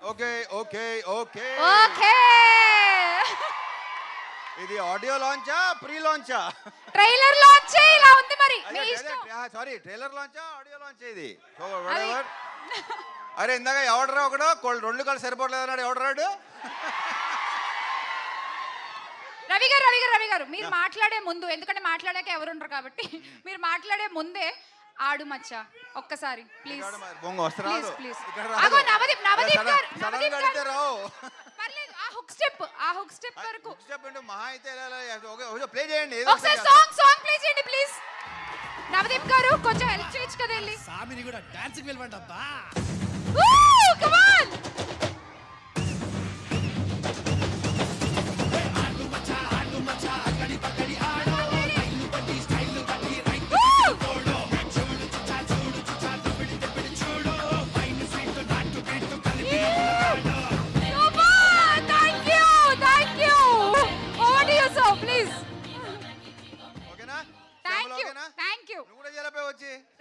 okay okay okay okay ఇది audio లాంచా pre లాంచా trailer launch ఇలా ఉంది మరి మీ ఇష్టం సారీ ట్రైలర్ లాంచా ఆడియో లాంచ్ ఇది అరే ఇందాక ఎవడరా ఒకడు రెండు కాళ్ళు సరిపోవట్లేదు అన్నాడు ఎవడరాడు రవి గారు మీరు మాట్లాడే ముందు ఎందుకంటే మాట్లాడాక ఎవరు ఉండరు కాబట్టి మీరు మాట్లాడే ముందే ఆడు మచ్చా ఒక్కసారి ప్లీజ్ ప్లీజ్ ఆగో నవదీప్ గారు పర్లేదు ఆ హుక్ స్టెప్ వరకు మహా అయితే ప్లే చేయండి ఒకసారి సాంగ్ ప్లే చేయండి ప్లీజ్ నవదీప్ గారు కొంచెం హెల్ప్ చేయొచ్చు కదా వెళ్ళి సామిని కూడా డాన్స్ కి వెళ్ళండి అబ్బా కమ్ ఆన్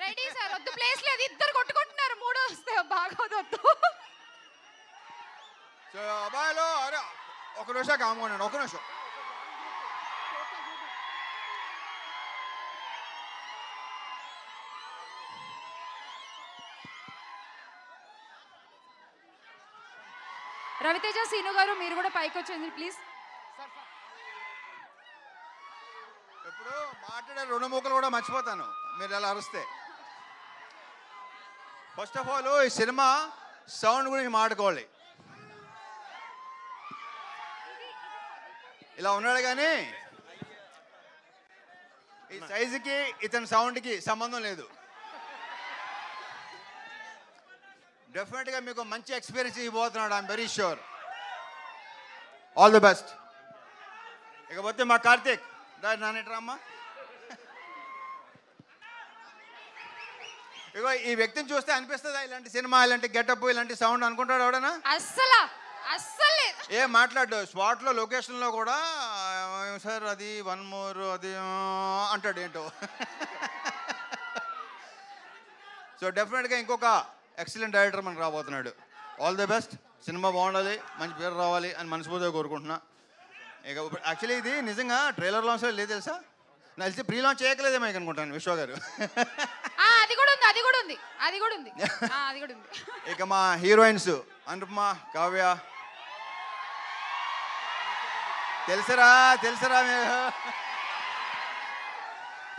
రెడీ సార్ వద్దు ప్లేస్ లేదు ఇద్దరు కొట్టుకుంటున్నారు మూడో వస్తే బాగోదొద్దు సో అబ్బాయిలో అరే ఒక నిమిషం కాముకోండి ఒక నిమిషం రవితేజ సీను గారు మీరు కూడా పైకి వచ్చేయండి ప్లీజ్ ఎప్పుడు మాట్లాడే రెండు మూకలు కూడా మర్చిపోతాను మీరు ఎలా అరిస్తే ఫస్ట్ ఆఫ్ ఆల్ ఈ సినిమా సౌండ్ గురించి మాట్లాడుకోవాలి ఇలా ఉన్నాడు కానీ ఈ సైజుకి ఇతని సౌండ్కి సంబంధం లేదు డెఫినెట్గా మీకు మంచి ఎక్స్పీరియన్స్ ఇవ్వబోతున్నాడు I'm very sure all the best ఇకపోతే మా కార్తీక్ నానేట్రామ్మా ఇగో ఈ వ్యక్తిని చూస్తే అనిపిస్తుందా ఇలాంటి సినిమా ఇలాంటి గెటప్ ఇలాంటి సౌండ్ అనుకుంటాడు ఎవడనా అస్సలు ఏం మాట్లాడు స్పాట్లో లొకేషన్లో కూడా సార్ అది వన్ మోర్ అది అంటాడు ఏంటో సో డెఫినెట్గా ఇంకొక ఎక్సలెంట్ డైరెక్టర్ మనకు రాబోతున్నాడు ఆల్ ది బెస్ట్ సినిమా బాగుండాలి మంచి పేరు రావాలి అని మనస్ఫూర్తిగా కోరుకుంటున్నా ఇక యాక్చువల్లీ ఇది నిజంగా ట్రైలర్ లాంచ్ లేదు తెలుసా నాకు తెలిసి ప్రీ లాంచ్ చేయకలేదేమో అనుకుంటాను విశ్వ గారు అది కూడా ఉంది ఇక మా హీరోయిన్స్ అనుపమ కావ్య తెలుసరా మీరు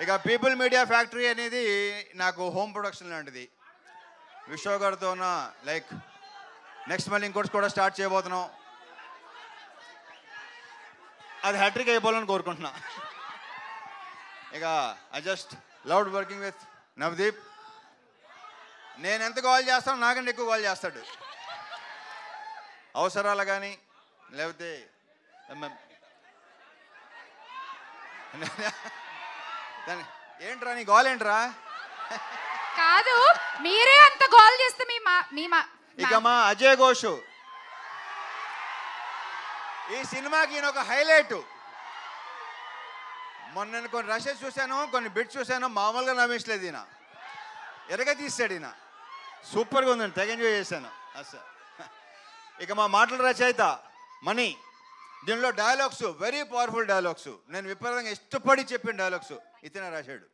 ఇక పీపుల్ మీడియా ఫ్యాక్టరీ అనేది నాకు హోమ్ ప్రొడక్షన్ లాంటిది విశ్వ గారితో లైక్ నెక్స్ట్ మళ్ళీ ఇంకోటి కూడా స్టార్ట్ చేయబోతున్నాం అది హ్యాట్రిక్ అయిపోవాలని కోరుకుంటున్నా ఇక I just loved working with Navdeep నేను ఎంత కాల్ చేస్తాను నాకంటే ఎక్కువ కాల్ చేస్తాడు అవసరాలు కానీ లేకపోతే ఏంట్రా నీ గోల్ ఏంట్రా కాదు మీరే అంత గోల్ చేస్తే ఇక మా అజయ్ ఘోష్ ఈ సినిమాకి ఈయన ఒక హైలైట్ మొన్న నేను కొన్ని రషెస్ చూశాను కొన్ని బిట్స్ చూశాను మామూలుగా నవ్వించలేదు ఈయన ఎరగ తీసాడు ఈయన సూపర్గా ఉందండి తెగ ఎంజాయ్ చేశాను అసలు ఇక మా మాటల రచయిత మణి దీనిలో డైలాగ్స్ వెరీ పవర్ఫుల్ డైలాగ్స్ నేను విపరీతంగా ఇష్టపడి చెప్పిన డైలాగ్స్ ఇతనే రాశాడు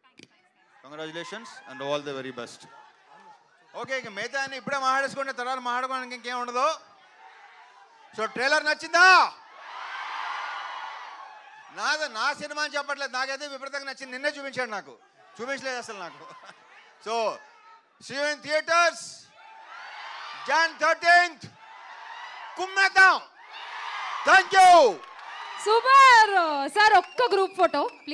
congratulations and all the very best okay ఇక మిగతా అని ఇప్పుడే మాట్లాడేసుకుంటే తర్వాత మాట్లాడుకోవడానికి ఇంకేం ఉండదు సో ట్రైలర్ నచ్చిందా నా సినిమా అని చెప్పట్లేదు నాకైతే విపరీతంగా నచ్చింది నిన్నే చూపించాడు నాకు చూపించలేదు అసలు నాకు so see you in theatres Jan 13th కుమ్మేద్దాం థ్యాంక్ యూ సూపర్ సార్ ఒక్క గ్రూప్ ఫోటో